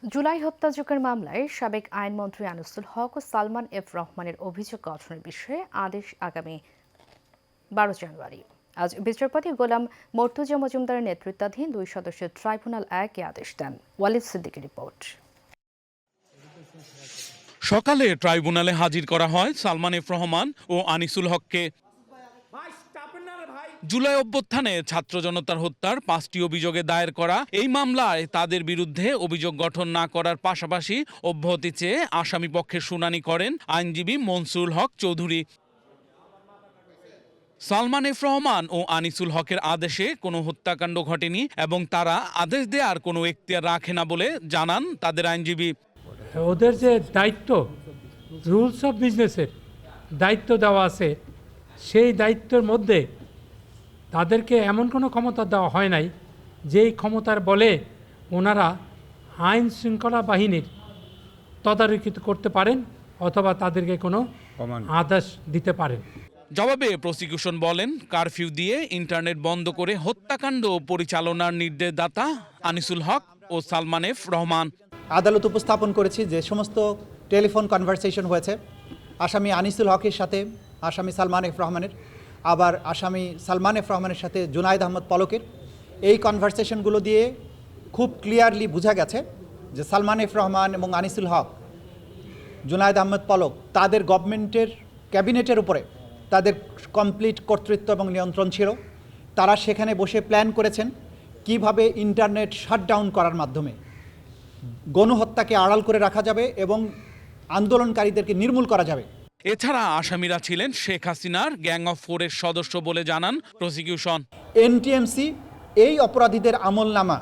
জুলাই হত্যাযজ্ঞের মামলায় সাবেক আইনমন্ত্রী আনিসুল হক ও সালমান এফ রহমানের অভিযোগ গঠনের বিষয়ে আদেশ আগামী 12 জানুয়ারি। আজ বিচারপতি গোলাম মর্তুজা মজুমদারের নেতৃত্বাধীন 2 সদস্যের ট্রাইব্যুনাল আদেশ দেন। ওয়ালিদ সিদ্দিকীর রিপোর্ট। সকালে ট্রাইব্যুনালে হাজির করা হয় সালমান এফ রহমান ও আনিসুল হককে। জুলাই অভ্যুত্থানে ছাত্র জনতার হত্যার 5টি অভিযোগে দায়ের করা এই মামলায় তাদের বিরুদ্ধে অভিযোগ গঠন না করার পাশাপাশি অব্যাহতি চেয়ে আসামি পক্ষের শুনানি করেন আইনজীবী মনসুরুল হক চৌধুরী। সালমান এফ রহমান ও আনিসুল হকের আদেশে কোনো হত্যাকাণ্ড ঘটেনি এবং তারা আদেশ দেওয়ার কোনো এখতিয়ার রাখে না বলে জানান তাদের আইনজীবী। ওদের যে দায়িত্ব, রুলস অফ বিজনেসের দায়িত্ব দেওয়া আছে, সেই দায়িত্বের মধ্যে তাদেরকে এমন কোনো ক্ষমতা দেওয়া হয় নাই যেই ক্ষমতার বলে ওনারা আইন শৃঙ্খলা বাহিনীর তদারকি করতে পারেন অথবা তাদেরকে কোনো আদেশ দিতে পারেন। জবাবে প্রসিকিউশন বলেন, কারফিউ দিয়ে ইন্টারনেট বন্ধ করে হত্যাকাণ্ড পরিচালনার নির্দেশদাতা আনিসুল হক ও সালমান এফ রহমান। আদালত উপস্থাপন করেছি যে সমস্ত টেলিফোন কনভারসেশন হয়েছে আসামি আনিসুল হকের সাথে আসামি সালমান এফ রহমানের, আবার আসামি সালমান এফ রহমানের সাথে জুনায়েদ আহমদ পলকের, এই কনভারসেশনগুলো দিয়ে খুব ক্লিয়ারলি বোঝা গেছে যে সালমান এফ রহমান এবং আনিসুল হক, জুনায়েদ আহমদ পলক তাদের গভর্নমেন্টের ক্যাবিনেটের উপরে তাদের কমপ্লিট কর্তৃত্ব এবং নিয়ন্ত্রণ ছিল। তারা সেখানে বসে প্ল্যান করেছেন কিভাবে ইন্টারনেট শাটডাউন করার মাধ্যমে গণহত্যাকে আড়াল করে রাখা যাবে এবং আন্দোলনকারীদেরকে নির্মূল করা যাবে। এছাড়া আসামিরা ছিলেন শেখ হাসিনার গ্যাং অফ ফোরের সদস্য বলে জানান প্রসিকিউশন। এনটিএমসি এই অপরাধীদের আমলনামা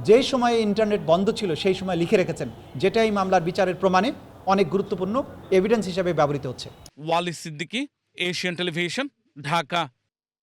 যেই সময়ে ইন্টারনেট বন্ধ ছিল সেই সময় লিখে রেখেছেন, যেটা এই মামলার বিচারের প্রমাণে অনেক গুরুত্বপূর্ণ এভিডেন্স হিসেবে ব্যবহৃত হচ্ছে। Walid Siddiqui, Asian television, Dhaka.